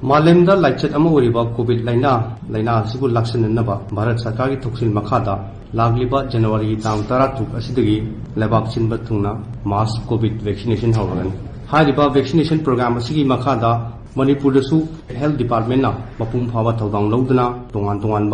मालेमदा लाइचत अमा ओरिबा कोविड लाइना असिबु लाक्सननबा भारत सरकार की थोक्सिन मखादा लागलिबा जनवरी तांग 12 असिदगी लेबाक चिनबा थुंगना मास कोविड वैक्सीनेशन हौरगन हारिबा वैक्सीनेशन प्रोग्राम असिगी मखादा मणिपुरदसु हेल्थ डिपार्टमेंट ना मपुम फावा थौदांग लौदना तोंगान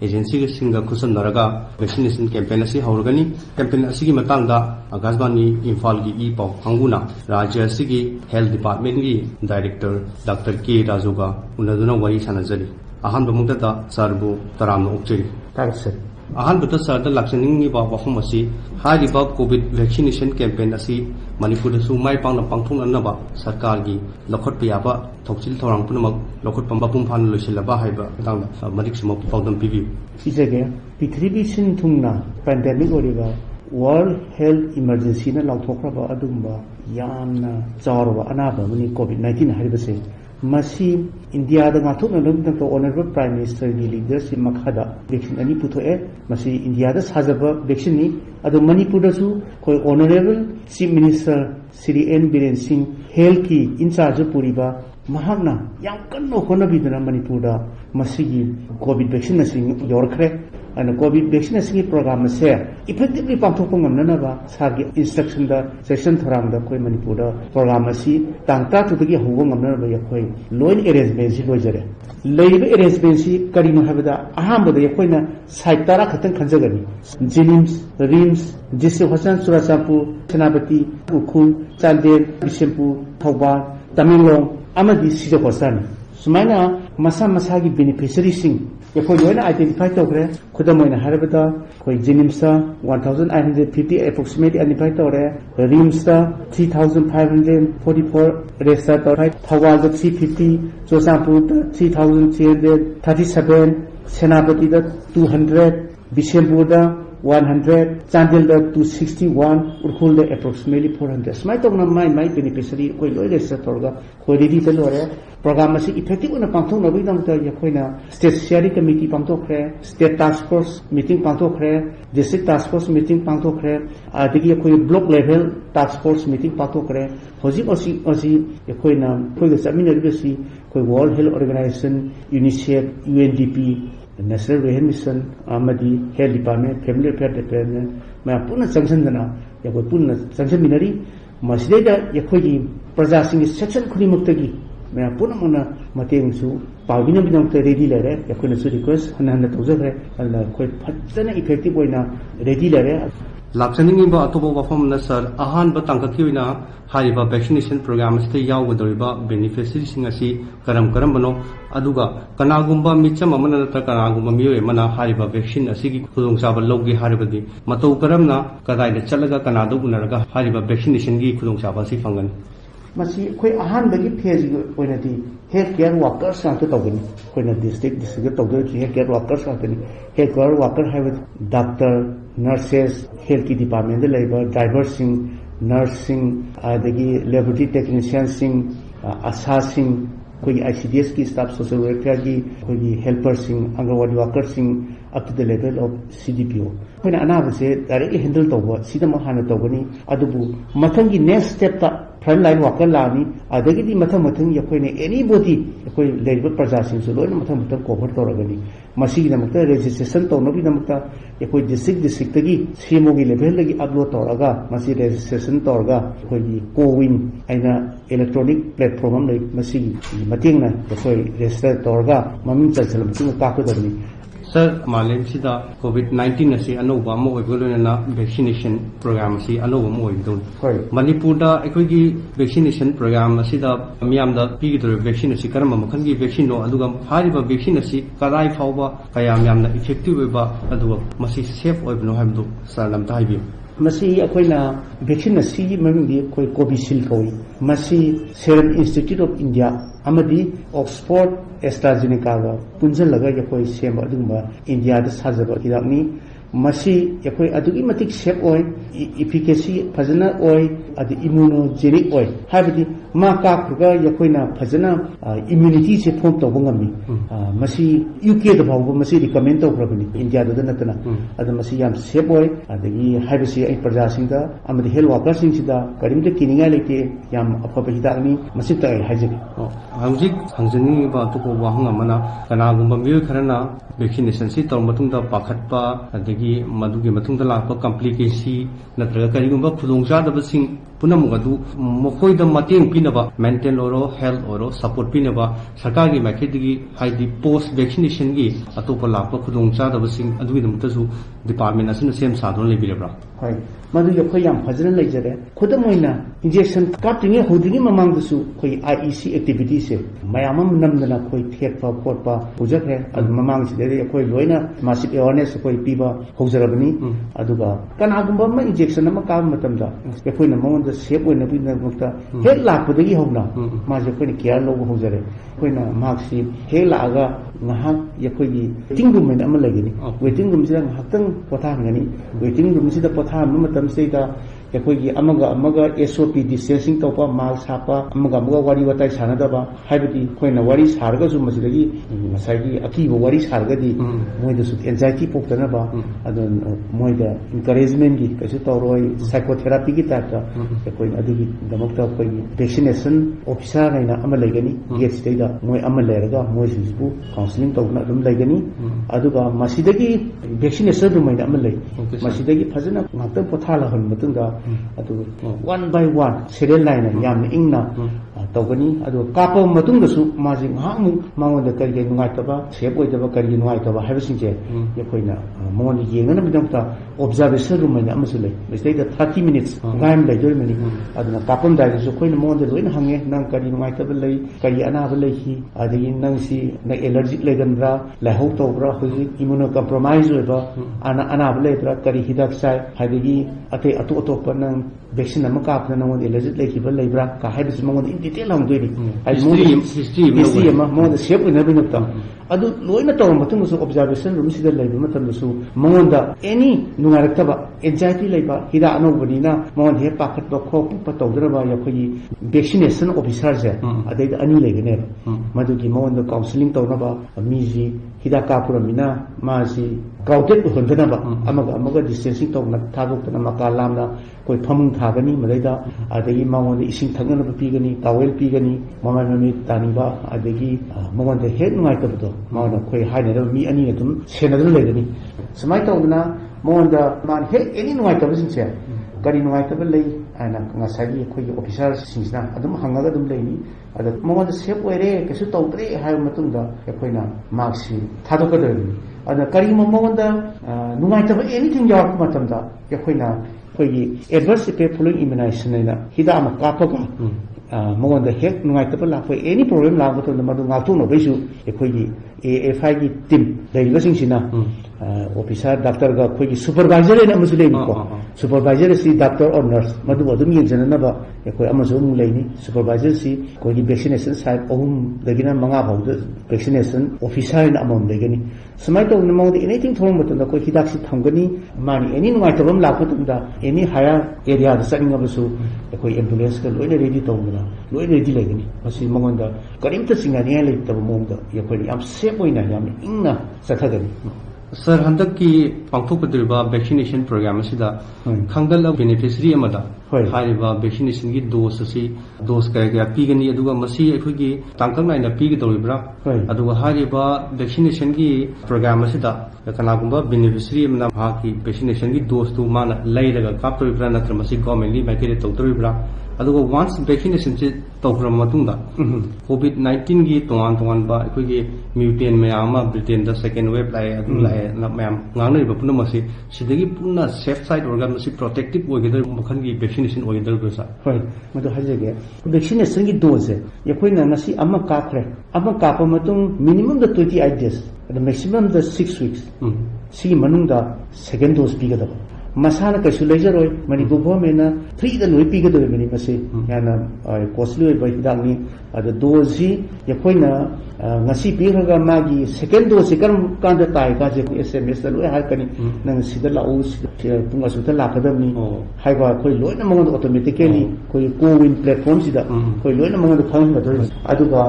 एजेंसी सिंगा खुसनरगा वैक्सीनेशन कैंपेन असि हौरगनी कैंपेन असिगी मतंगदा आकाशवाणी इम्फाल की ई पाउ हंगुना राज्य असिगी हेल्थ डिपार्टमेंट की डायरेक्टर डॉक्टर के राजुगा उनदुना वरी सनजरी अहन बमुदता सरबु तराम ओक्चरी सर अहन बता सरदा लाक्सनिंग बा वफम असि हारिबा कोविड वैक्सीनेशन कैंपेन असि मणिपुरदसु माइ पांगना पांगथोंनबा सरकार की लखट पियाबा थौचिल थौरांग पुनमक लखट पंबा पुंफान लोइसिलबा हाइबा दांगना मरिक सुमक पाउदम पिबिउ सिजगे पृथ्वी सिन थुंगना पैंडेमिक ओरिबा वर्ल्ड हेल्थ इमरजेंसी ना लाउथोखरबा अदुंबा यामना चावरबा अनाबा मनि कोविड 19 हारिबसे मसी इंडिया दा गाथोकनदम तो ऑनरेबल प्राइम मिनिस्टर की लीडरशिप मखादा वैक्सीन अनि पुथोए मसी इंडिया दा साजबा वैक्सीन नि अदो मणिपुर दसु कोई honourable chief minister Shri N Biren Singh health की इंचार्ज पुरीबा महागना याम कन्नो होनबिदना मणिपुर दा मसी कोविड वैक्सीन नसिंग योरखरे and COVID vaccination program se effectively pangthokpa ngamnanaba sargi instruction da session tharang da koi manipur da program asi tangta tudagi hogo ngamnanaba yakoi loin arrangement si loijare leiba arrangement si karino habada ahambada yakoina site tara khatan khanjagani jinims rims jisse hosan surachapu senapati ukhul chandel bishempu thauba tamilong amadi sija hosan sumaina masa masagi beneficiary sing यखोई लोइना identify तौरे खुदमोइना हारबदा कोई जिनिम्सा 1850 approximately identify तौरे रिम्सा 3544 रेस्टा तौरे थवाल 350 जोसापुर 3337 सेनापति 200 बिशेमपुर 100 चांदिल 261 उरखुल एप्रोक्सीमेटली 400 स्माइ तौना माइ बेनिफिशियरी कोई लोइ रेस्टा तौरगा कोई रेडी तलोरे प्रोग्राम से इफेक्टिव पांथोंनबीदमता यखोइना स्टेट शेयरिंग कमिटी पांथोखरे स्टेट टास्क फोर्स मीटिंग पांथोखरे डिस्ट्रिक्ट टास्क फोर्स मीटिंग पांथोखरे आदि यखोइ block level task force meeting पांथोखरे होजिक ओसी यखोइना कोइ समिनरबेसी कोइ world health organisation UNICEF UNDP national health mission आमदी health department family affair department मैं पुनः संसंदना यखोइ पुनः संसमिनरी मसिदेदा यखोइ प्रजासिंग सेक्शन खुदिमक्तगी मैं पुनः मना मतेंगसु पाविना बिनमते रेडी लेरे यखोइना सु रिक्वेस्ट हनहन तौजखरे अल्ला कोइ फजना इफेक्टिव ओइना रेडी लेरे लाक्सनिंग अतोब वफम न सर अहान तांगकिना हारिबा वैक्सीनेशन प्रोग्राम से यावगदोरिबा बेनिफिशियरी सिंग असि करम बनो अदुगा कनागुंबा मिचम अमन नत्र कनागुंबा मियोय मना हारिबा वैक्सीन असिगी खुदोंचाबा लौगे हारिबदी मतौ करमना कदाइदा चलगा कनादो उनरगा हारिबा वैक्सीनेशन की खुदोंचाबा सि फंगन मसी कोई अहान बगी फेज ओइनादी हेल्थ केयर वर्कर्स नातो तौगनी कोइना डिस्ट्रिक्ट तौदो हेल्थ केयर वर्कर्स नातनी हेल्थ केयर वर्कर है डॉक्टर नर्सेस हेल्थ की डिपार्टमेंट दे लेबर ड्राइवर सिंह नर्सिंग आदगी लेबोरेटरी टेक्नीशियन सिंह आशा सिंह कोई आईसीडीएस की स्टाफ सोशल वेलफेयर की कोई हेल्पर सिंह अंगनवाड़ी वर्कर सिंह up to the level of CDPO कोइना अनाबसे डायरेक्टली हैंडल तौबा सीदम हाना तौगनी अदुबु मथंगी नेक्स्ट स्टेप ता फ्रंट लाइन वर्कर लानी अदगी मथंग यखोइने एनीबॉडी यखोइ लेबर प्रजासिंग लोन मथंग कवर तौरगनी मसीगी नमक्ता रजिस्ट्रेशन तौनबी नमक्ता यखोइ डिस्ट्रिक्ट तगी सीएमओ लेवल लगी अपलोड तौरगा मसी रजिस्ट्रेशन तौरगा यखोइ कोविन आइना इलेक्ट्रॉनिक प्लेटफॉर्म अम मसीगी मतेंगना यखोइ रजिस्टर तौरगा ममिंग चलचल मतिंग काकदबनी सर मालेम सिदा कोविड 19 असी अनोबा अमो ओइबलोना वैक्सीनेशन प्रोग्राम असी अनोबा अमो ओइबदो मणिपुर दा अखोइगी वैक्सीनेशन प्रोग्राम असिदा मियामदा पीगिदोर वैक्सीन असी करम मखनगी वैक्सीन नो अदुगा हारिबा वैक्सीन असी कदाई फावबा कया मियामना इफेक्टिव ओइबा अदुगा मसी सेफ ओइबनो हाइबदो सर लमता हाइबि मसी अखोइना वैक्सीन असी ममिंगी कोई कोविशील्ड कोई मसी सेरम इंस्टीट्यूट ऑफ इंडिया अमदी ऑक्सफोर्ड एस्ट्राजेनेका गा पुंजलगा यखोइ सेम अदुगा इंडिया दा साजबा हिदाकनी मसी यखोई अदुगी मतिक सेफ ओय इफिकेसी फजना ओय अदि इम्यूनोजेनिक ओय हाबदि मा काखुगा यखोइना फजना इम्यूनिटी से फॉर्म तौब ngami मसी यूके द भाव मसी रिकमेंड तौखरबनि इंडिया द नतना अद मसी याम सेफ ओय अदि हाबसी आई प्रजा सिंदा अमदि हेल्थ वर्कर सिंसिदा करिमते किनिंगा लेके याम अफब हिदानी मसी तय हाइजेक हंजिक हंजनी बा तो वाहंग मना कनागुम मिय खरना वैक्सीनेशन से तौर मतुंगदा पाखतपा अदगी मदुगी मतुंगदा लापा कॉम्प्लिकेसी नत्रगा करिगुंबा खुदोंचादबसिंग पुनमुग अदु मखोइदा मतेंग पिनबा मेंटल ओरो हेल्थ ओरो सपोर्ट पिनबा सरकार की मैकेदगी हाइदि पोस्ट वैक्सीनेशन की अतोपा लापा खुदोंचादबसिंग अदुगी दमतसु डिपार्टमेंट असिन सेम सादोन लेबिरब्रा हाय मदु यखोय याम फजन लेजरे खुदमोइना इंजेक्शन काटिंगे होदिंगे ममांगदसु खोय आईईसी एक्टिविटी से मयाम नमदना खोय थेटपा खोटपा होजखरे अदु ममांग सिदे खोय लोइना मासिक अवेयरनेस खोय पीबा होजरबनी अदुगा कनागुंबा म इंजेक्शन अमा का मतमदा यखोयना मवंद सेफ ओइना बिना मुक्ता हेक लापदगी होना माजे खोयना केयर लोगो होजरे खोयना मार्क्सी हेक लागा ngahak yakhoyi waiting room में अमा लगनी waiting room से ngahakang potha ngani waiting room से potha matam से da yakhoyi amaga SOP distancing topa mask hapa amaga wari watai sanadaba haibati khoina wari sarga su masidagi masagi akibo wari sarga di moida su anxiety poktana ba adon moida encouragement gi kasu toroi psychotherapy gi ta yakhoyi adigi damakta khoi vaccination officer naina ama legani gate state da moi ama leraga moi sisbu counseling tawna dum legani aduga masidagi vaccination dum mai ama lei masidagi fazana ngakta pothala hon matunda adu one by one serial line yam ingna tawgani adu kapo matunda su maji nghamu mangonda kari nungai taba sep oi taba kari nungai taba habisingje yakoina mon yengana bidamta observation room mai ama su lei mestai da 30 minutes gaim lai jor mani aduna kapon da su koina mon da loina hange nang kari nungai taba lei kari ana ba lei hi adagi nang si na allergic leganra lahau tawbra hoji immunocompromised oiba ana ba lei bra kari hidak sai hadagi ate atu atop nang vaccine ama kapna nang allergic lei hiba lei bra ka haibis mon in detail hang doini ai history ama mon da shape ina binapta adu loina taw matung su observation room sida lei matam su mon da any nungarakaba anxiety lei ba hida anobani na mon he pakat ba kho pa tawdra ba ya khoi vaccination officer je adai da ani lei gane madu ki mon da counseling tawna ba miji hida ka puramina ma si crowded hundana ba amaga distancing tawna thadok na makalamna koi phamung thagani madaida adagi mawon da ising thangana ba pigani towel pigani mami tani ba adagi mawon da head ngai ta do mawon koi haina da mi ani adum senadru legani samai tawna mawon da man head any ngai ta bisin che kari ngai ta lei ana ngasagi koi officer singsna adum hangaga dum leini ada mawon da sep oire kesu tawtre hai matungda koina marksi thadokadani ada kari mawon da ngai ta anything yak matamda koina koigi adverse effect following immunization na hida ma kapaga mawon da hek nungai ta la foi any problem la to na madu ngatu no baisu koigi AFI gi team dai ga singsina officer doctor ga koigi supervisor na musule ni ko supervisor si doctor or nurse madu adum yin jana na ba koi amaso mu leini supervisor si koigi vaccination site ohum dagina manga bawda vaccination officer na amon dagani samai to na mawdi anything thong matu na koi hidak si thangani mani any nungai ta bam la ko tum da any higher area da saring abasu koi ambulance ka loina ready to na loina ready legani masi mangon da karim ta singani le ta mong da yakoi am safe oina yam ingna sathagani sir हंदक की पांथोकदरिबा vaccination programme असिदा खंगल beneficiary अमदा हारिबा vaccination की dose असि dose कया पीगनी अदुगा मसी अखोगी तांकम नाइना पीगदौरिब्रा अदुगा हारिबा वैक्सीनेशन की प्रोग्राम असिदा कनागुंबा बेनिफिशियरी अमना हाकी वैक्सीनेशन की डोज तु माना लैरगा कापतोरिब्रा नत्र मसी गवर्नमेंटली मैकेरे तौतोरिब्रा अदुगा वांस वैक्सीनेशन से तौखरा मतुंदा कोविड-19 की तोंगान बा अखोगी म्यूटेंट मयामा ब्रिटेन दा सेकेंड वेव लाए अदु लाए मैम गांगनरिबा पुना मसी सिदगी पुना सेफ साइड ऑर्गन मसी प्रोटेक्टिव ओगेदर मखन की वैक्सीनेशन ओगेदर दोसा होय मदु हजेगे वैक्सीनेशन की डोज है यखोइना ngasi ama kakhre ama kapa matung minimum da 28 days the maximum da 6 weeks si manung da second dose pigada masana kaisu lejaroi Manipur government free da loi pigadoi mani mase yana costly bai hidang ni ada dozi yakoina ngasi piraga magi second dose karam kanda tai ka je SMS da loi har kani nang sida lau punga su ta lakadam haiba khoi loi na mangod automatically khoi co-win platform sida khoi loi na mangod phang ga doi aduga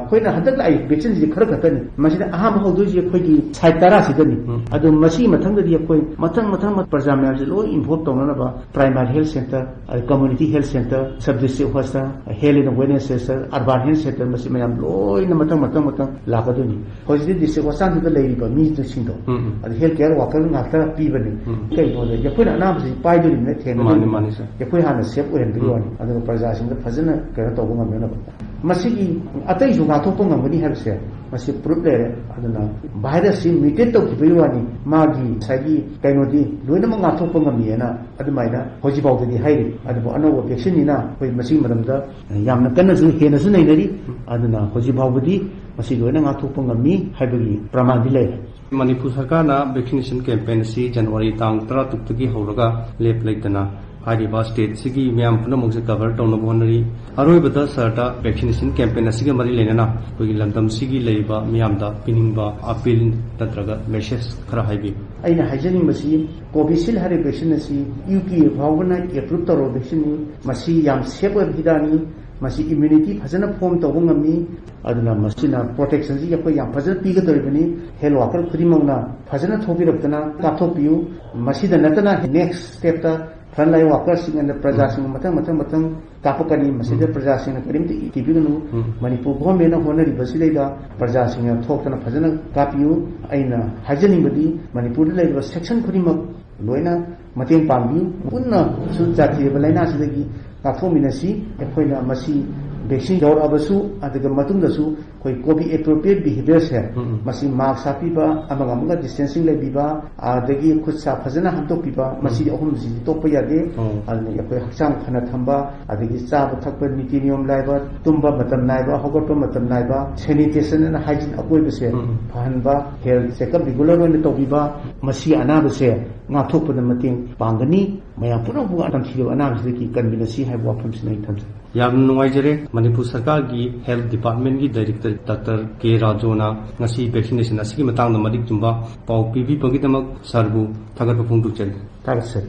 khoi na hadak ai vaccine ji khar khatani masida aham hodoi ji khoi gi saitara sidani adu masi mathang da di khoi mathang parja me ji loi involve tongna ba primary health center community health center sub district hospital health and awareness center urban health center masi mayam loi na mathang lakadoni khoi ji district hospital da lei ba mi tu sindo adu health care worker na ta pi bani kai ho da yakoi na nam ji pai do ni the mani sa yakoi hana safe oren bi wani adu parja sing da phajana kara to ngam me na masi gi atai ju ga thok ngam ni har se masi proof le aduna virus si mutate to ki bi wani magi sagi kainodi loina ma nga thok ngam ni na adu mai na hoji baw di hairi adu bo ano vaccine ni na koi masi madam da yamna kan su he na su nei nari aduna hoji baw di masi loina nga thok ngam ni haibagi praman di le Manipur Sarkarna vaccination campaign si January tang 13 tagi hawraga lep laitana hariba state sigi myam punamuk se cover tawna bonari aroi bada sarta vaccination campaign asiga mari lenana koi lamdam sigi leiba myamda piningba appeal tatraga message khara haibi aina hajani masi Covishield hari vaccine si UK bhawna approve taro vaccine masi yam safe hidani masi immunity phajana form tawng ngami aduna masina protection ji yakoi yam phajana piga doribani health worker khrimangna phajana thobiraptana kapthopiu masida natana next step ta frontline workers sing and praja sing matang kapakani masida praja sing karimti tibiganu Manipur government na honari basileda praja sing thokna phajana kapiu aina hajani badi Manipur lai section khrimak loina mateng pangbi punna sunjati balaina sidagi kaphominasi ekhoina masi vaccine dor abasu adaga matungdasu koi covid appropriate behavior se masi mask sapiba amaga distancing le biba adagi khutsa phajana hamto piba masi ahum ji topa yade alni yakoi hakcham khana thamba adagi chaba thakpa niti niyom laiba tumba matam naiba hogotpa matam naiba sanitation and hygiene akoi bese phanba health checkup regular on tobiba masi anaba se nga thokpa mating pangani maya pura bu atam thiyo anaba se ki convenience hai wafam sinai thamsa yam nuwaijare Manipur Sarkar gi health department gi director Dr. K Rajona ngasi vaccination asigi matang na madik jumba pau PV pangidamak sarbu thagat phungdu chel tarse